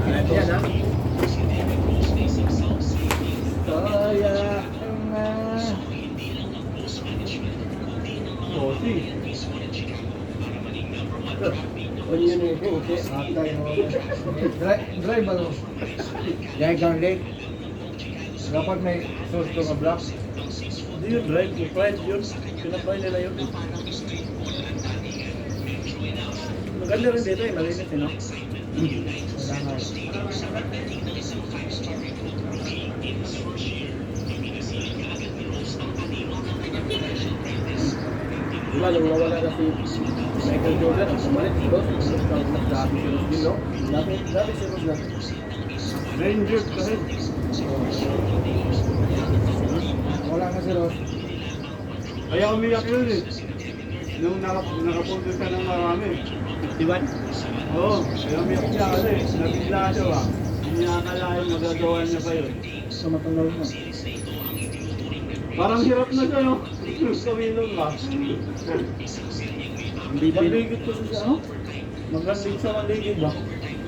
Yan ha. Kaya nga. Kosi. Onion eh. Okay. Atay mo. Dry ba no? Dry garlic. Dapat may sauce to na black. Hindi yun, dry. Fried yun. Pinapay nila yun. Maganda rin dito eh. Malinis eh, no? Wala nga. Diba, nung nawala na si Michael Jordan, ang pumalit si Ross, nagsabi si Ross din, no? Dati si Ross na. Ranger kasi. Wala na si Ross. Kaya umiyak yun eh. Nung nakapunto ka ng marami. 51? Oo, kaya umiyak siya kasi nabigla siya ba. Hindi niya akalain magagawa niya pa yun. So matanggal na. Parang hirap na siya, no? Kamilong ba? Maligid ko siya, no? Magandang siya maligid ba?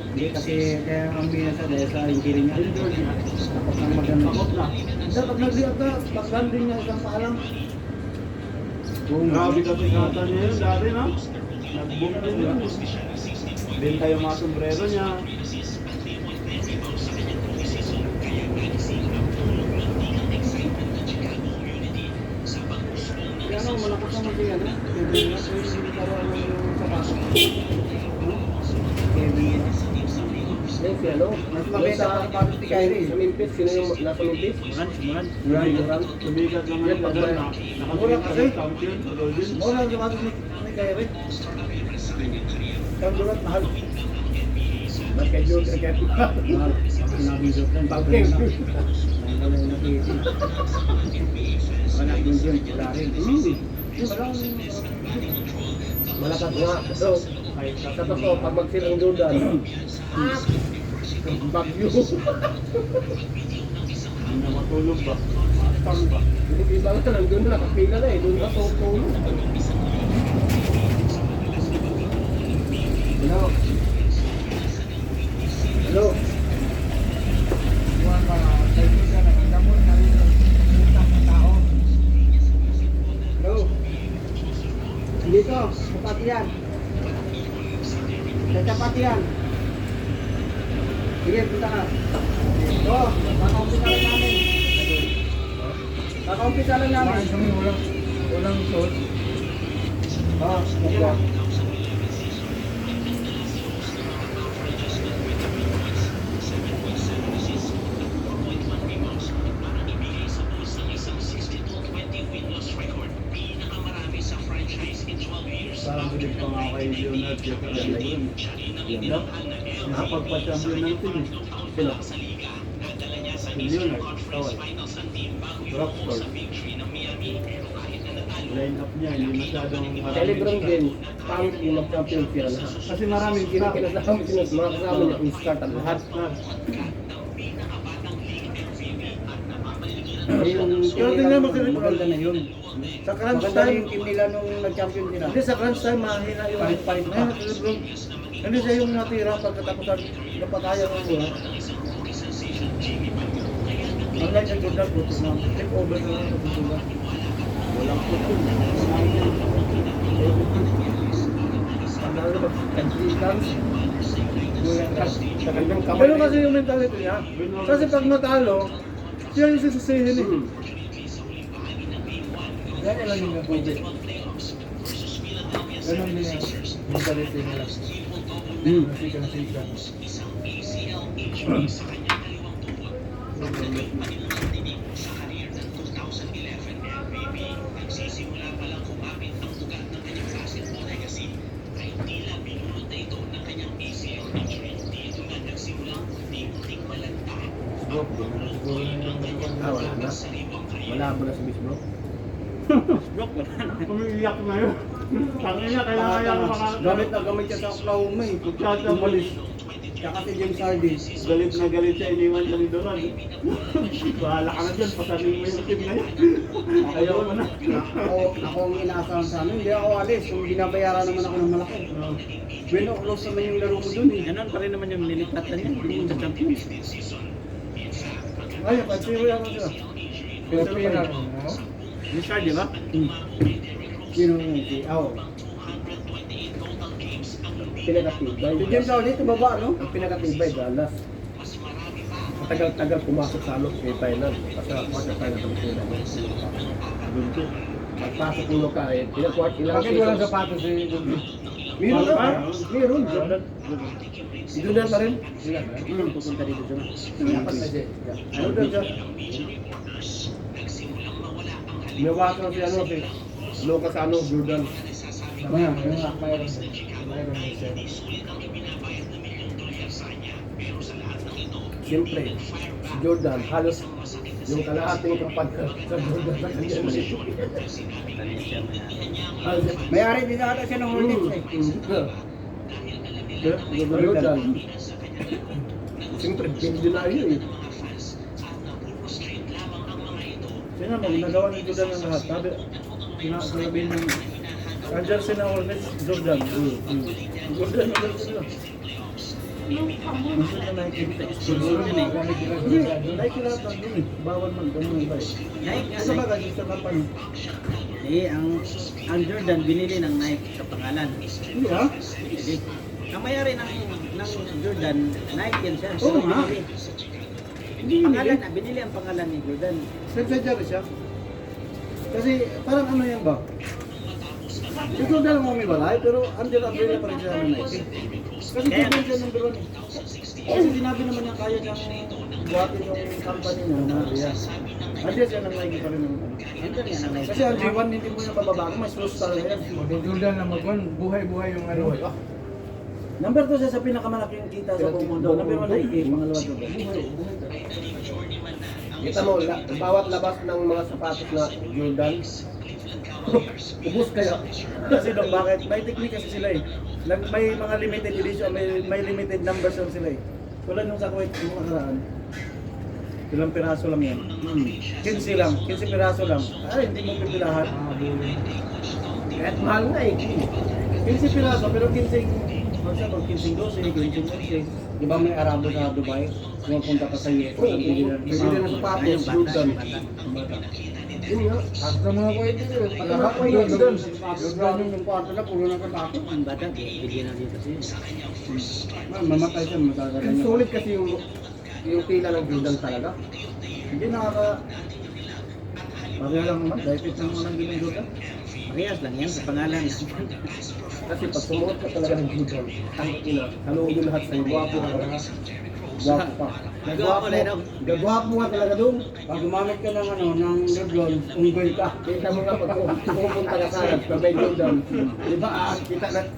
Hindi kasi kaya ang bina siya dahil sa injury niya. Takot nang maganda. Takot na. Dapat nag-liat na, pag-landing niya isang paalang. Grabe kasi kata niya yun dati, no? Nag-boom din yun. Benta yung mga sombrero niya. Kaya ano, malakas naman siya, no? Kevin nga, so hindi karoon yung sapatos. Kevin. Yung si ano? Mas mabenta pa sa patos ni Kyrie. Sa Memphis, sino yung nasa Memphis? Muran. Sumigat naman yung tagal na. Mura kasi. Champion, Golden. Mura ang sapatos ni Kyrie. Ang dulat mahal. Ba't kay Jordan kaya Mahal. Sinabi Jordan. Bagay. Wala yung nakiti. Wala yung dyan. Wala rin. Walang... Malakas nga. So, sa totoo, pag magsilang Jordan, bagyo. Hindi na matulog ba? Tang ba? Yung iba nga, nandun na, nakapila na eh. Doon na, tulog. Hello. Hello. Buwan pa, tayo ka na. Ang damon na rin ang tao. Hello. Dito, sapat yan. Sa sapat yan. Sige, punta ka. Ito, kakaumpisa lang namin. Kakaumpisa lang namin. Walang sauce. Oh, sige lang. Parang bilig pa nga kay Leonard yung kaganda yun. No? Nakapagpa-champion ng team. Sino? Si Leonard, tawal. Rockstar. Line up niya, hindi masyadong Kay Lebron din, pangit yung mag-champion siya na. Kasi maraming Mga kinasama niya, yung start ang lahat. Pero tingnan mo si Lebron. Maganda na yun. Sa crunch Maganda time, yung team nila nung nag-champion sila. hindi sa crunch time, mahina yung Palit-palit pa. Mahina si Lebron. Hindi siya yung natira pagkatapusan napataya ng buha. Unlike sa Jordan, puto na. Take over na lang sa puto na. Walang puto. Pagkala ba, kansikan, sa kanyang kamay. Pero kasi yung mentality niya, kasi pag natalo, siya yung sisisihin eh. Yan lang yung pwede. Ganun din yan. Mentality nila. Nasika. Wala na. Wala mo na si Miss Bro. Umiiyak na yun. Tangin niya, kailangan niya mga... Gamit na gamit siya sa Oklahoma eh. Pagkata malis. Tsaka si James Harden. Galit na galit siya, iniwan siya ni Duran. Bahala ka na dyan, pasanin mo yung team na yan. Ayaw mo na. Ako ang inaasahan sa amin. Hindi ako alis. Kung binabayaran naman ako ng malaki. Bueno, close naman yung laro ko dun eh. Ganon pa rin naman yung nilipatan niya. Hindi mo sa champions. Ay, pagsiro yan sila. Pilipinas. Richard, di ba? Sino yun? Si Ao. Pinakatibay. Si James Harden, tumaba, no? Ang pinakatibay, Dallas. Matagal-tagal pumasok sa kay final. Kasi quarter-final ang sila niya. Dunto. Pagpasok ng Lukain, pinakwart ilang Bakit walang sapatos si Dugi? Meron na. Meron. Si Jordan pa rin? Sila ba? Pupunta dito dyan. Dapat na siya. Ano daw siya? May wato si ano, si Lucas ano, Jordan. Mayroon siya. Siyempre, si Jordan, halos yung kalahating kapag sa Jordan sa kanya. Halos, May-ari din ata siya ng Hornets eh. Jordan. Siyempre, billionaire eh. Sino mo, ginagawa ni Jordan ng lahat. Sinasabihin ng Andyan sila Hornets, Jordan. Jordan na lang sila. Gusto na nakikita Siguro yun eh. Hindi, nakikita lang dun eh. Bawal man, ganun ang iba eh. Nike, Kasi baka gusto ka pa ang Jordan binili ng Nike sa pangalan. Hindi ha? Hindi. Ang mayari ng Jordan, Nike yan siya. Oo nga. binili. Hindi Pangalan na, binili ang pangalan ni Jordan. Sadya rin siya. Kasi parang ano yan ba? Si Jordan ang umiwalay, pero under umbrella pa rin siya ng Nike. Kasi Jordan siya number 1 eh. Kasi sinabi naman niya kaya niyang buhatin yung company niya na Maria. Andiyan siya ng Nike pa rin ng ano. Ito yan ang Nike. Kasi ang G1 hindi mo yung pababago, may sus talaga yan. Si Jordan na magwan, buhay-buhay yung ano. Number 2 siya sa pinakamalaking kita sa buong mundo. Number 1 Nike, pangalawa Jordan. Kita mo, bawat labas ng mga sapatos na Jordan, ubus kayo. Kasi dong, bakit? May technique kasi sila eh. May mga limited edition, may limited numbers lang sila eh. Tulad nung sa Kuwait, yung nakaraan. Ilang piraso lang yan. 15 lang, 15 piraso lang. Ay, hindi mo pipilahan. Kahit mahal nga eh. 15 piraso, pero 15, ano siya, 15 12, 15 Di ba may Arabo sa Dubai? Pumunta pa sa US. Bibili ng sapatos, Ayun, bata, Jordan. bata. Yun nga. Hasta mga ko ito. Lahat ko yun. Jordan yung kwarto na, puro ng katapos. Ang bata, bigyan na dito siya. Mamatay siya, magagaling Ang niya. sulit kasi yung tila ng Jordan talaga. Hindi nakaka... Pareha lang naman, dahil fit lang mo ng ginang Jordan. Parehas lang yan sa pangalan. Kasi pag sumuot ka talaga ng Jordan, ang ina, haluugin lahat sa'yo, guwapo ka talaga. Guwapo pa. Nagawa ko na ito. Gagwapo ka talaga doon. Pag gumamit ka ng ano, ng Lebron, unggoy ka. Kita mo nga pag pupunta ka sa may Jordan. Di ba,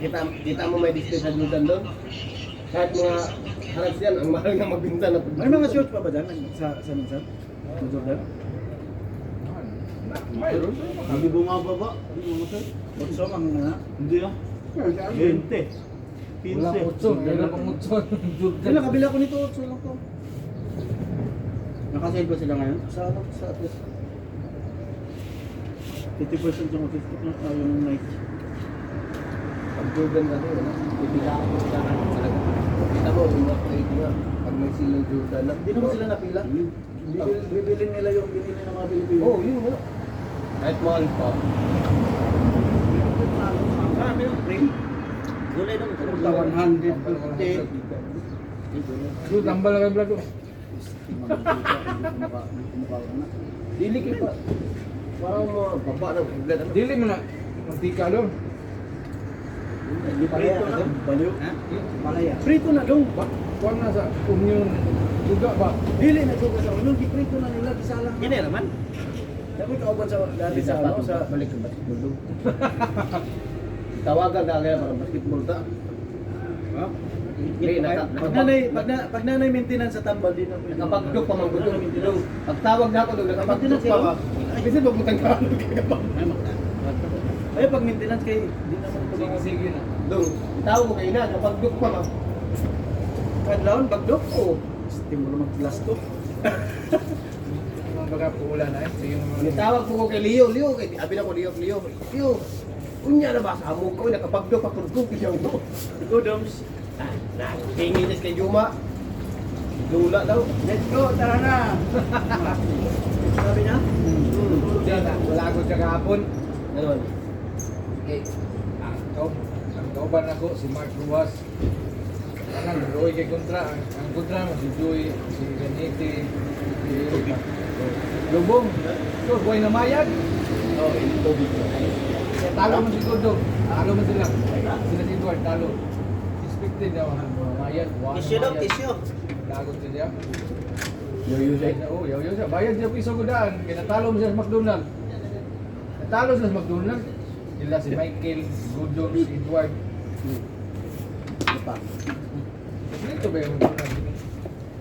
kita mo may display sa Jordan doon? Kahit mga halas yan, ang mahal nga magbinta na May mga shorts pa ba dyan sa minsan? Sa Jordan? Mayroon. Hindi bumababa. Hindi bumababa. Otso ang nga. Hindi ah. 20. Wala 8. Wala pang 8. Jordan. Kailan kabila ko nito, otso lang to. Nakasave ba sila ngayon? Sa ano, sa atlas. 50% yung 50% yung Nike. pag Jordan na doon, ibigay ako sa akin talaga. Kita mo, yung mga plate nga, pag may silang Jordan na. Hindi naman sila napila. Bibilin nila yung binili ng mga Pilipino. Oo, yun nga. Kahit mahal pa. Marami yung frame. Gulay nung Punta 150. Dude, tambal kay Vlad. Dili kayo pa. Parang mga baba ng blood. Ano? Dili mo na. Mantika doon. Prito na. Baliw. Ha? Malaya. Prito na dong. Kuwan na sa union. Juga ba? Dili na suga sa unong. Giprito na nila. Gisalang. Hindi naman. Sabi kauban sa dati sa ano. Sa balik ng basketball doon. Tawagan ka kaya para basketball ta. Ha? Hindi, Pag nanay maintenance sa tambal, di na pwede. nakapagdok pa man doon. Pag tawag na ako doon, nakapagdok pa ka. Kasi pagbutan ka. Ay, Ay, pag maintenance kay, di naman ito Sige, sige na. Doon, tawag mo kayo na, nakapagdok pa ka. Kadlaon, bagdok. Oo. Timur mag-glass to. Mga baga po ulan ay. So yung mga... Nitawag po ko kay Leo, kay abi na ko Leo. Unya na ba sa amo ko nakapagdo pa ko kiyaw mo. Godoms. Tingin kay Juma. Lula daw. Let's go, tara na. Sabi na? Wala ako sa kahapon. Ano? Okay. Ang kauban ako, si Mark Ruas. Kanang Roy kay kontra. Ang kontra mo, si Joy, si Benite, si Lubong. So, buhay na mayag. Oh, ini tubig ko. Kaya talo mo si Godog. Talo mo sila. Sila si Edward, talo. Expected na mga mayag. Tisyo daw, tisyo. Lagot siya. Yo Oo, yaw siya. Bayad siya piso ko daan. Kaya natalo mo siya sa McDonald. Natalo siya sa McDonald. Sila si Michael, Godog, si Edward. Pa. Dito ba yung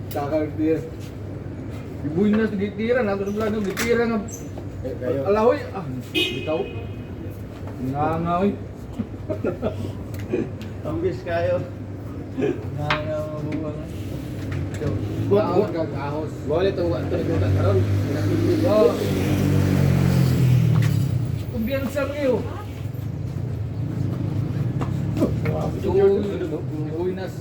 kakagtir? Ibuin na sa gitira, nato sa plano, gitira nga. Kayo. Alahoy, bitaw. Nangangaw. Ambis kayo. Nangangaw mabuwang. Buat- Ahos kag ahos. Boleh tunggu ato ni kita karon. Oh. Kumbiyansa mo yun. Ibuinas.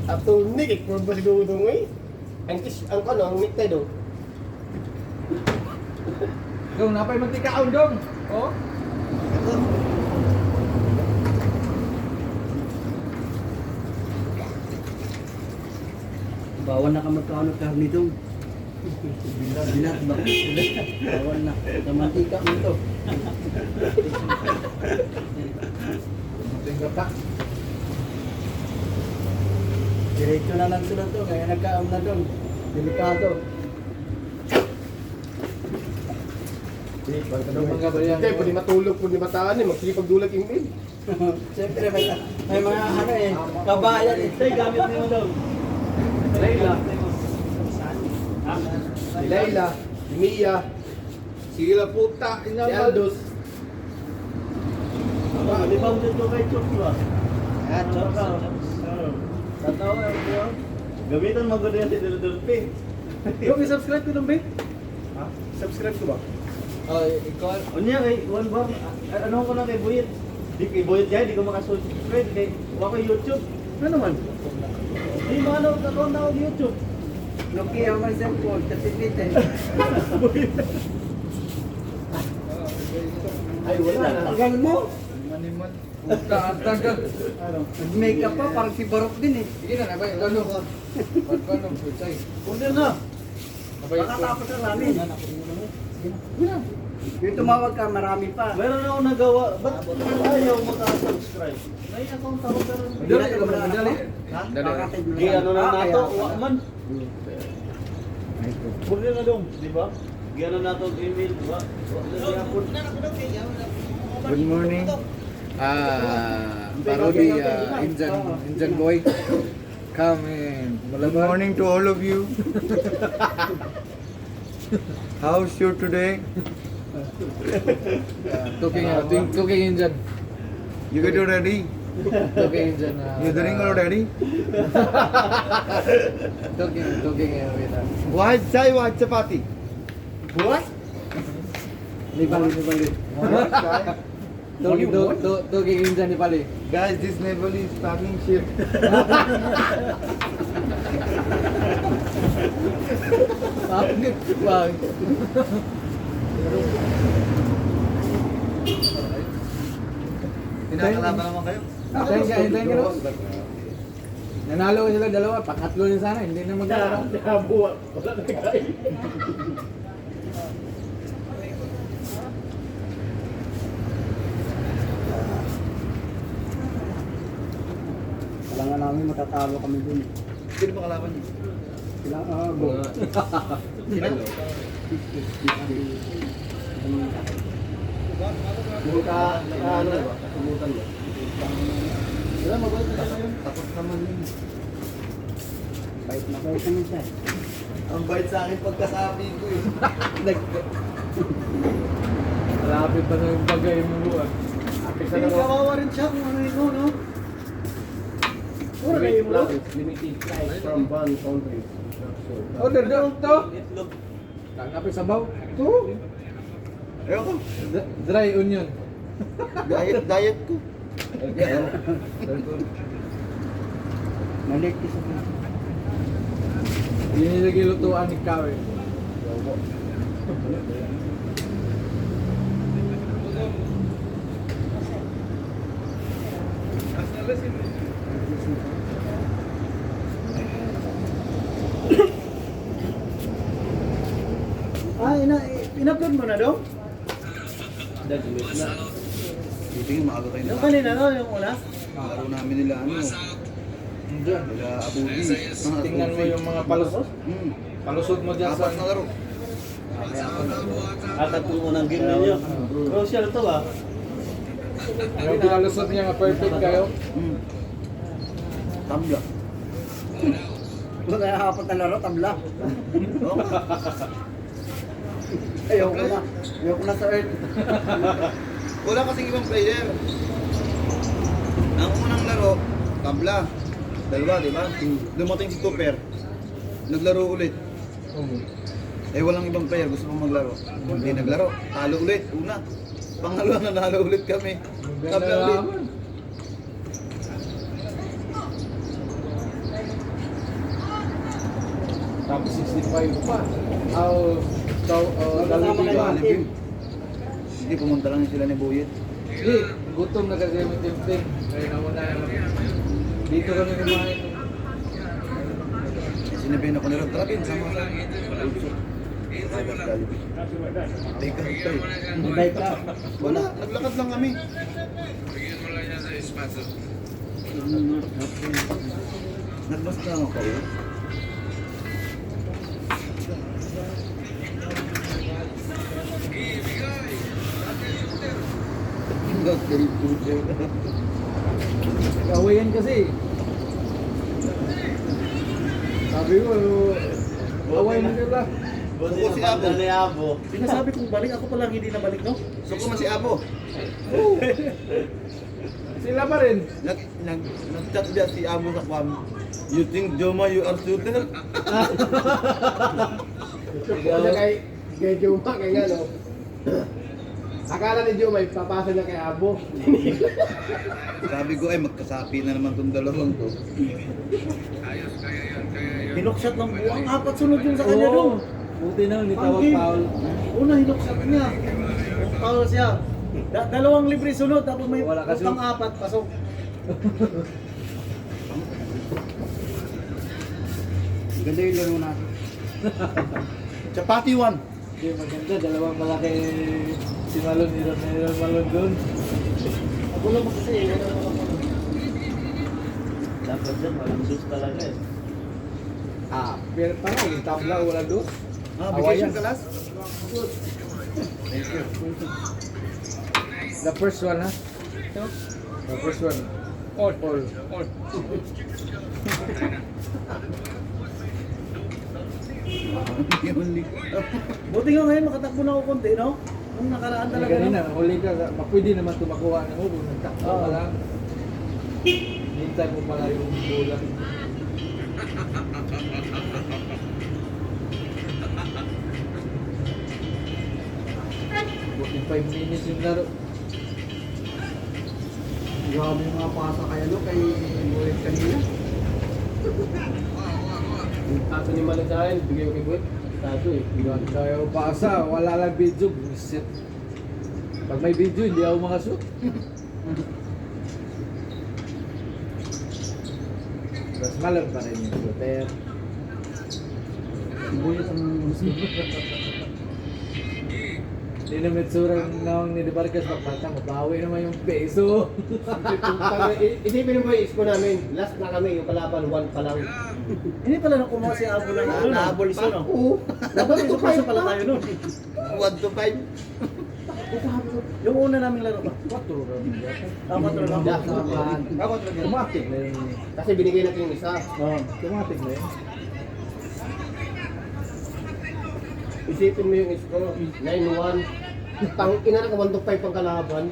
Atong ni kay kurba ba siguro dong eh. Ang kano ang mitay do. Dong, napay mantikaon dong. Oh. Bawal na ka magkaano karni dong. Bilat ba? Bawal na. Kamantika mo ito. Tingkata. Diretso na lang sila to. Kaya nagkaam na dong. Delikado. Mga bayan. Kay pwede matulog pwede mataan ni magsipagdulag email. Siyempre may mga ano eh. Kabayan eh. Tay, gamit mo yun daw. Layla. Si Layla, si Mia, Sila puta. si Aldos. Di ba mo dito kay Chok ba? At Tatawa na ito. Gamitan mo ko din si Dulpe. Yung i-subscribe ko nung ba? Ha? Subscribe ko ba? Oh, ikaw. Unya kay Juan Bar, ano ko na kay Buyet. Di kay Buyet dyan, di ko makasubscribe kay wala kay YouTube. Ano naman? Di mo ano, karoon na ako YouTube. Nokia may cellphone. Tatipitin. Ay wala na. Tagal mo. Maniman. Puta, ang tagal. Nag-makeup pa. Parang si Barok din eh. Sige na, nabay. Gano. Pagkano, putay. Order na. Nabay. Makatapos na namin. Yung tumawag ka, marami pa. Meron ako nagawa. Ba't ayaw makasubscribe? May account ako pero... Dali, dali. Ha? Dali. Kakatid mo Di lang. ano na Ah, nato, kaya wa pala. man. Order na dong, di ba? Di ano nato email, wa. Good morning. Parody, Indian boy. Come in. Good morning to all of you. How's your today? Cooking Indian. You get your ready? Cooking Indian. You drink already? Cooking with White chai, white chapati. Buwas? Nepali. White chai. Cooking Indian Nepali. Guys, this Nepali is packing shit. Wow. Kinakalaban naman kayo? Hintayin ka no? Nanalo sila dalawa, pakatlo din sana, hindi na magkakaroon. Nakabuwa. Wala na kayo. Kailangan namin matatalo kami dun. Sino ba kalaban niyo? Kailangan Yung ano ba? Tumutan mo. Wala, magulat na tayo. Tapos naman yun. Bait na bait naman siya. Ang bait sa akin pagkasabi ko eh. Malapit pa na yung bagay mo buwan. Kawawa rin siya kung ano yun, no? Mura kayo mo Lang is limited flights from one country. Oh, dito, to. Itlog. Tanapin sabaw. To. Ayun ko. Dry onion. Diet ko. Malik isa pa. Yun nilagay lutuan ni Kawe. In-upload mo na daw? That's it na. Titingin maaga kayo Yung na. kanina no, yung una? Laro namin nila ano. Diyan. Nila Abubi. Tingnan mo yung mga palusot. Palusot mo dyan sa... Apat na laro. Tatlong unang game ninyo. Crucial to ba? Yung pinalusot niya nga perfect kayo. Tabla. Kung kaya apat na laro, tabla. Oo nga. Ayoko na. Ayoko na sa earth. Wala kasing ibang player. Ang unang laro, tabla. Dalawa, di ba? Dumating si Tupper. Naglaro ulit. Eh walang ibang player, gusto mong maglaro. Hindi naglaro. Talo ulit, una. Pangalawa nanalo ulit kami. Tabla ulit. Tapos 65 pa. Kasama kayo ng team. Hindi, pumunta lang sila ni Boyet. Hindi, gutom na kasi yung tempting. Kaya nauna dito kami kumain. Sinabihan ako nila, tara Bin, sama sa akin. Kaya Jollibee. Teka, tayo. Nabay ka. Wala, naglakad lang kami. Nagbasta ako kayo. Kawayan kasi. Sabi ko, away na sila. Suko si Abo. Ni Abo. Sinasabi kong balik, ako palang hindi na balik, no? Suko man si Abo. Sila pa rin. Nag-chat dia si Abo sa kwam. You think Joma you are shooter? Kaya kay Juma, kay nga no. Akala ni Juma, papasa na kay Abo. Sabi ko ay magkasapi na naman tong dalawang to. Hinukshot lang buwang, apat sunod yung sa kanya doon. Buti na, hindi Ang tawag game. foul. Una, hinukshot niya. Foul siya. Dalawang libre sunod, tapos may Wala kasi- pang apat, pasok. Ganda yung laro natin. Chapati 1. Hindi maganda, dalawang malaki si Malon, hirap na hirap Malon doon. Ako lang mo kasi, Dapat dyan, walang sus talaga eh. Pero parang yung tabla, wala doon. Vacation ka last? The first one, ha? The first one. All. Only. buti nga ngayon makatakbo na ako konti, no? Nung nakaraan talaga, Kanina, no? huli ka, pwede naman tumakuha ng ubo, nagtakbo Oo. ka lang. Hintay mo pala yung bola. Buti 5 minutes yung laro. Grabe yung mga pasa kaya no, kay Boyet kanina. Ato ni Malik sa akin, bigay ko kay Buet. Tato eh. Kaya pasa, wala lang video, bullshit. Pag may video, hindi ako makashoot. Mas Malon pa rin yung shooter. Boyet ang Hindi na metsurang naong ni De Vargas magpata, mabawi naman yung peso. Isipin mo yung isko namin. Last na kami, yung kalaban, 1 pa lang. Hindi pala nung kumuha si Abo lang. Ano, Nahabol siya, no? Oo. Dapat isa pala tayo nun. 1 to 5. Yung una naming laro ba? 4 lang. Dapat lang. Dapat lang. Automatic na yun. Kasi binigay natin yung isa. Automatic na yun. Isipin mo yung isko, 9-1. Pang ina na 1-5 pang kalaban.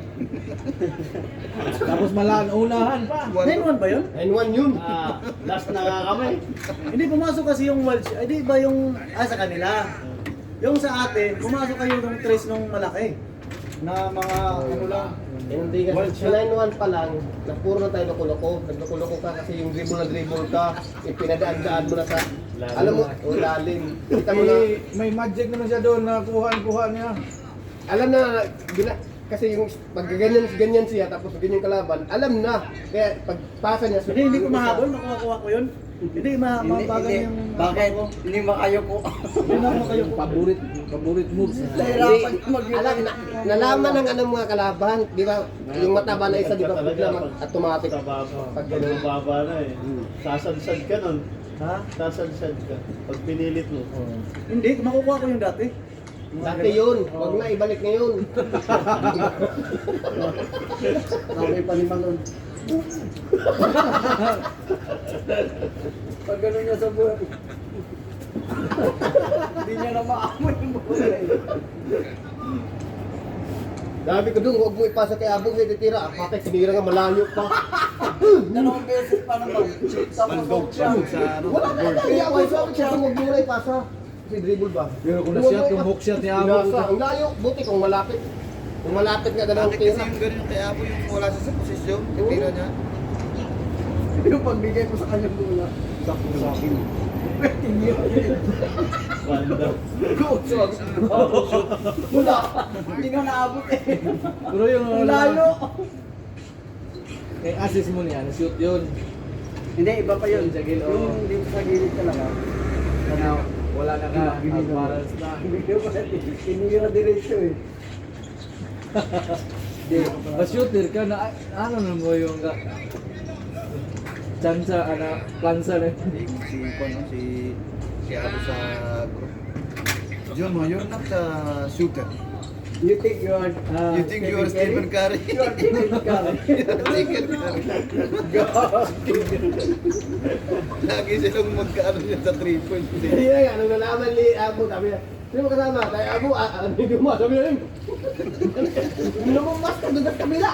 Tapos malaan unahan pa. 9-1 ba yun? 9-1 yun. Last na nga kami. Hindi, pumasok kasi yung wild, ay di ba yung, sa kanila. Yung sa atin, pumasok kayo yung trace nung malaki. Na mga, ano lang. Hindi kasi sa 9-1 pa lang, na puro na tayo loko-loko. Nagloko-loko ka kasi yung dribble na dribble ka, ipinadaan-daan mo na sa, Lalim. alam mo, lalim. Kita mo na, May magic naman siya doon na kuha niya. alam na, kasi yung pag ganyan siya, tapos ganyan kalaban, alam na. Kaya pagpasa niya, Hindi ko mahabol, nakuha ko yun. Hindi, mabagal yung... Bakit? Hindi makayo ko. Hindi na kayo po. Paborit moves. Nahirapan ko alam na, nalaman ng anong mga kalaban, di ba? Yung mataba na isa, di ba? Bigla automatic. Sa baba. Pag Pag ganun. baba na eh. Sasadsad ka nun. Ha? Sasadsad ka. Pag pinilit mo. Hindi, makukuha ko yung dati. Dati yun, huwag na ibalik ngayon. Sabi pa ni Malon. Pag gano'n niya sa buhay. Hindi niya na maamoy yung buhay. Sabi ko doon, huwag mo ipasa kay Abong, hindi titira. Bakit sinira nga malayo pa. Dalawang beses pa naman. Tapos Mandog siya. sa ano. Wala na kaya ako sa akin, siya huwag mo na ipasa. Kasi dribble ba? Pero kung na-shot, yung hook shot ni Abong. Pinasa. Ang layo, buti kung malapit. Kung malapit nga dalawang Dati kasi tira. yung ganun kay Apo yung wala siya sa posisyon, yung tira niya. Yung pagbigay ko sa kanyang bola. Sakto sa akin. Banda. Wala. Hindi nga naabot eh. Pero yung Ang layo. assist mo niya, na-shoot yun. Hindi, iba pa yun. Sa gilid, oo. Yung dito sa gilid talaga. Kana, wala na ka, balance na. Bigyan ko na hindi na diretso eh. Di, ma-shooter ka na, ano na mo yung chansa, plansa na. Si Apo sa group. John mo, you're not a shooter. You think you are... You think you are Stephen Curry? You are Stephen Curry. Stephen Curry. Lagi silang magkaano niya sa 3 points. Hindi nga, nung nalaman ni Abo, sabi niya, sino mo kasama? Tayo Abo, hindi mo, sabi niya yun. Lumabas ka doon sa kabila.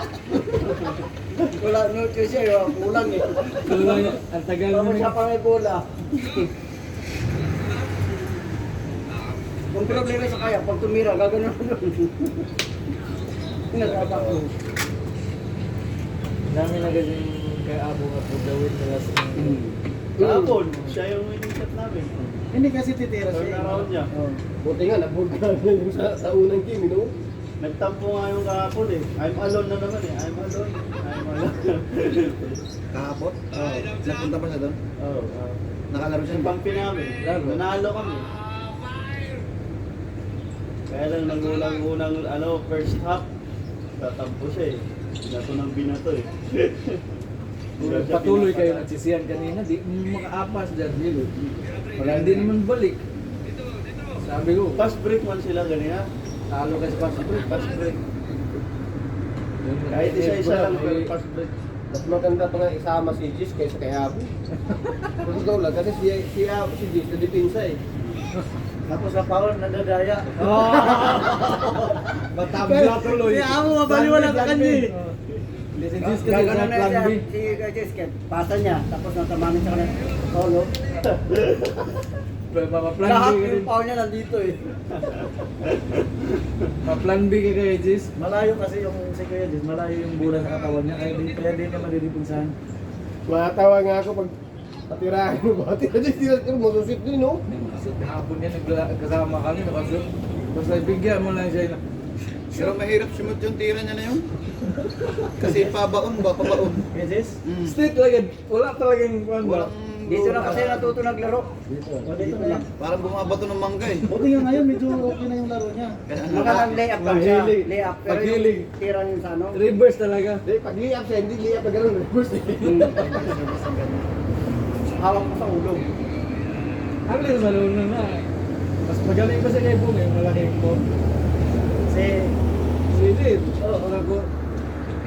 Wala, no choice eh. Kulang eh. Ang tagal mo Tapos siya pa may bola. Kung problema sa kaya, pag tumira, gagano'n doon. Nagkaba ko. Dami na kasi kay Abo nga po gawin nila sa Kahapon, siya yung winning shot namin. Hindi kasi titira Third siya. round niya. Oh. Buti nga, nabog ka yung sa unang game, no? Nagtampo nga yung kahapon eh. I'm alone na naman eh. I'm alone. I'm alone. Kahapon? Napunta pa siya doon? Oo. Nakalaro siya. Yung pampi namin. Laro. Nanalo kami. Kaya lang unang first half, tatampo siya eh. Binato ng binato eh. Patuloy kayo nagsisiyan kanina, di makaapas dyan dito. Wala hindi naman balik. Sabi ko, Fast break man sila ganyan. talo ka sa fast break. Fast break. Kahit isa-isa lang pero fast break. Mas maganda pa nga isama si Gis kaysa kay Abo. Pero ikaw lang, kasi si Gis na depensa eh. Tapos sa power, nadadaya. Matabla tuloy. Si Abo, mabaliwala ka kanya eh. Listen, this kasi sa Gagano'n na plan siya. B. Si Jesket, pasa niya. Tapos natamanin siya kanya. Solo. Plan Lahat B ka yung rin. power niya nandito eh. Plan B ka kay Jis. Malayo kasi yung si Kuya Jis, malayo yung bola sa katawan niya, kaya di niya madidipinsahan. Matawa nga ako pag patirahin mo ba? Tira-tira mo, susit din, no? Kasi hapon yan, kasama kami, nakasut. Basta bigyan mo lang siya. Pero mahirap sumot yung tira niya na yun. Kasi pabaon ba? Pabaon. Kuya Jis? Straight lang, wala talagang kwan ba? Walang... Dito na kasi natuto naglaro. O dito na yan. Parang bumabato ng mangga eh. Buti nga ngayon, medyo okay na yung laro niya. Naka-layup lang siya. Paghilig. Layup. Pero Paghilig. yung tira niya sa ano. Reverse talaga. Hindi, pag liyap siya, hindi liyap na gano'n. Reverse eh. Hawak mo sa ulo. Ang linis malunod na. Mas magaling pa sa kay Bong eh, malaking po. Kasi, Sige, wala ko.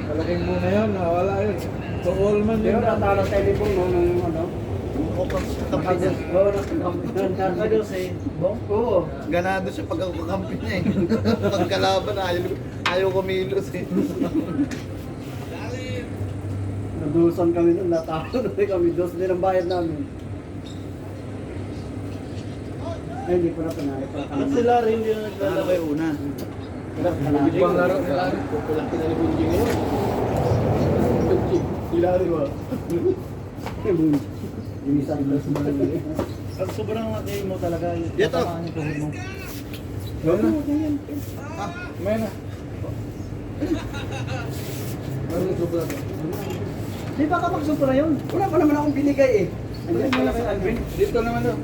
Malaking Bong na yun, wala yun. To all man Pero yun. natalo telephone no, nung ano. ako kakampi niya. Oo, nakados eh. Oo. Ganado siya pag ako kakampi niya eh. Pagkalaban, ayaw kumilos eh. Nadusan kami nun, natakot na kami. Dos din ang bayad namin. Ay, hindi ko na panalo. At sila rin hindi na naglalaro. Naglalakay una. Ibang laro nila rin. Kulang kita ni Bunji ngayon. Bunji, sila rin ba? Yung isang dos mo lang yun. Pag sobrang laki mo talaga, Dito. tatamaan yung tuhod mo. May na. Ano yung sobra to? Di ba kapag supra yun? Wala pa naman akong binigay eh. Andiyan pala kay Alvin. Dito naman to.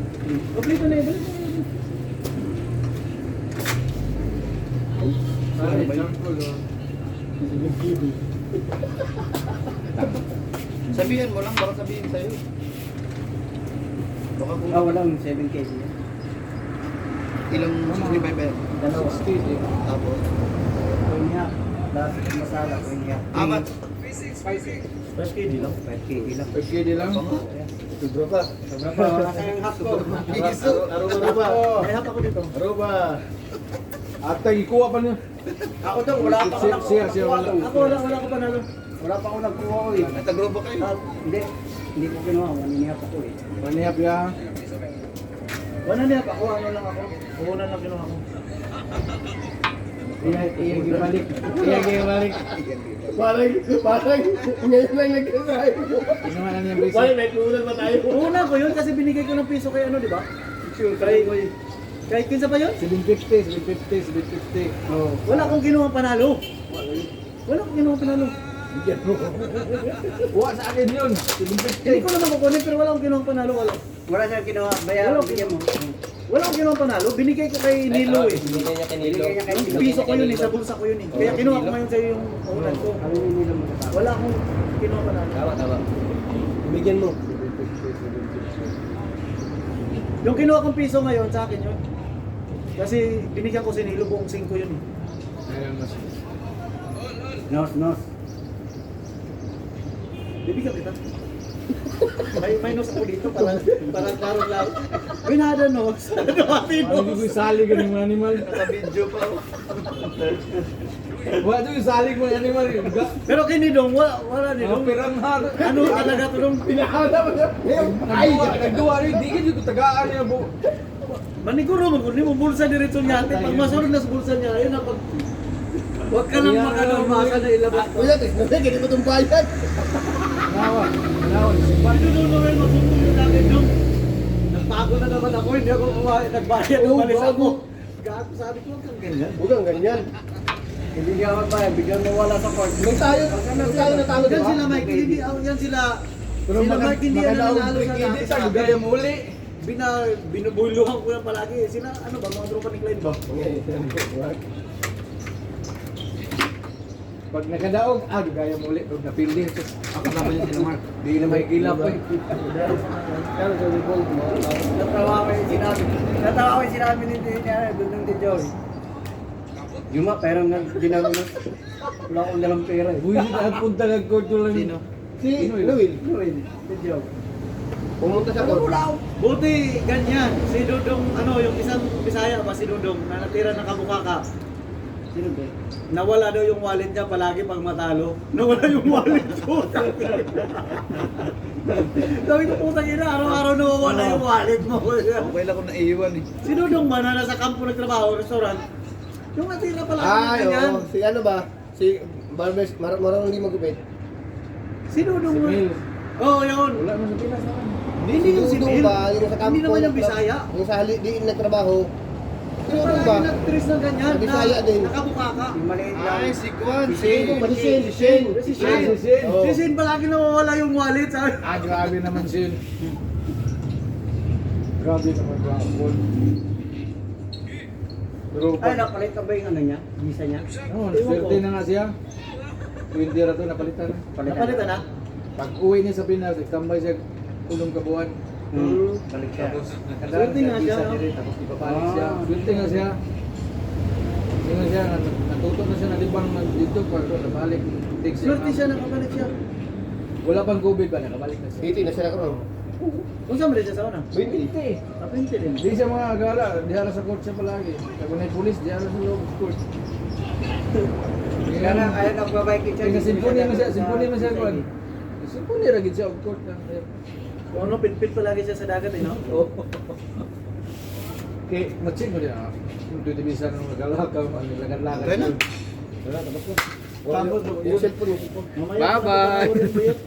Kompleto na yun. Ay, jungkol oh. Sabihan mo lang, baka sabihin sa'yo. Baka kung Walang 7 kg yan. ilang 65 ba yan? Dalawa. 60 eh. Tapos, Kunya. Last masala, kunya. apat. 5 KD lang. 5 kg lang. PKD lang. Sobra pa. Sobra pa. Nakayang half ko. Iso. Aruba ba? May half ako dito. Aruba. At ikuha pa niyo. Ako daw, wala pa ako Siya, nakukuha. wala. Ako wala ko panalo. Wala pa ako nagkuha ko eh. Nagtagrupo kayo. Hindi ko kinuha. Waninihap ako eh. Manihap ya. Waninihap ako, ano lang ako. Puhunan lang kinuha ko. Iya gibalik. Iya gibalik. Parang, ngayon lang nagkasabi. Inuman na niya basic. Parang may kulang pa tayo. Una ko yun kasi binigay ko ng piso kay ano, di ba? Kay kinsa pa yun? 750, 750, 750. Oo. Wala akong kinuha panalo. Wala akong kinuha panalo. Wa sa akin yun. Hindi ko naman kukunin pero wala akong kinuha panalo. Wala siya kinuha. Bayaran, bigyan mo. Wala akong kinuha panalo. Binigay ko kay Nilo eh. Binigay niya kay Nilo. Binigay niya kay Nilo. Piso ko yun eh. Sa bulsa ko yun eh. Kaya kinuha ko ngayon sa'yo yung unan ko. Wala akong kinuha panalo. Tama. Bigyan mo. Yung kinuha kong piso ngayon sa akin yun. Kasi binigyan ko si Nilo buong 5 yun eh. Ayun mas. Nos. Bibigyan kita. May nos ako dito para karon lang. Binada nos. Ano pati Ano nos? yung sali ka ng animal? Naka-video pa ako. Wa yung sali ko ng animal. Pero kinidong wala ni Ang dong. pirang har. Ano talaga to dong? Pinakala mo siya. Nagduwa rin. Di ka dito tagaan niya bu. Maniguro mo kun mo bulsa diretso niya. Pag masunod na sa bulsa niya, ayun na pag Huwag ka nang maka na ilabas. Kuya, ganito ba itong bayad? Nawa. Doon naman masusunod yung natin dong. Nagpago na naman ako, hindi ako nagbayad ng balis ako. Gago, sabi ko, huwag kang ganyan. Huwag kang ganyan. Hindi niya magbayad, bigyan mo wala sa court. Nung tayo natalo, di Yan ba? sila Mike, hindi, yan sila. Pero Sila Mike, hindi yan magadaog nanalo sa break dati edit sa sa gaya mo uli. Binubuluhan ko yan palagi. Sila, ano ba, mga tropa ni Klein ba? Pag nakadaog, gaya mo uli. Pag napili, ako naman yung sinumar. Di na may kilap eh. Natawa ko yung sinabi ni doon ng Joey. Yung mga perang ginagawa na. Wala akong dalang pera eh. Uy, at punta nag-court lang. Sino? Si Noel, Noel, si Joey. pumunta sa court. Buti ganyan, si Dudong, yung isang Bisaya ba si Dudong na natira ng Kabukaka. Sino ba? Nawala daw yung wallet niya palagi pag matalo. Nawala yung wallet ko. Sabi ko putang ina, araw-araw nawawala yung wallet mo. Okay lang kung naiiwan eh. Si Dudong ba na nasa kampo nagtrabaho, restaurant? Yung natira palagi ng Ay, ganyan. oo. Si ano ba? Si Barbers, marunong hindi magupit. Si Dudong ba? Mil. Oo, yun. Wala mo sa Pinas naman. Hindi yung si Dudong Mil. ba? Yung sa kampo. Hindi naman yung Bisaya. Yung sa di nagtrabaho. Si Dudong Palagi ba? nag-trace ng ganyan. Bisaya din. Nakabukaka. Maliit Ay, si Kwan. Si Shin. Si Shin. Si Shin. Oo. Si Shin palagi nawawala yung wallet. Sabi. Grabe naman Shin. Grabe naman Ball. Pero Ay, napalit ka ba yung ano niya? Visa niya? swerte na nga siya. 20 ra to napalitan na. Napalitan na? Pag uwi niya sa Pinas, tambay siya ulong kabuhan. Balik siya. Tapos Swerte nga siya, no? Tapos ipapalit siya. Swerte nga siya. Swerte nga siya. Natuto na siya na libang dito. Pag nabalik. Swerte siya, nakabalik siya. Wala pang COVID ba? Nakabalik na siya. City na siya nakaroon. Kung saan mo rin siya sa una? 20. Kapinti din. Di siya mga gala, diara sa court siya palagi. Kung may pulis, diara sa loob sa court. Kaya na, ayaw nagbabike siya. Kaya simpuni mo siya, kwan. Simpuni ragid siya of court. Kung ano, pinpit palagi siya sa dagat eh, no? Okay, matching mo niya. Kung dito bisa nung nagalaga, lagan-lagan. Okay na. Wala, tapos na. Tapos, Yung cellphone, yung cellphone. mamaya, Bye-bye. panoorin mo yun.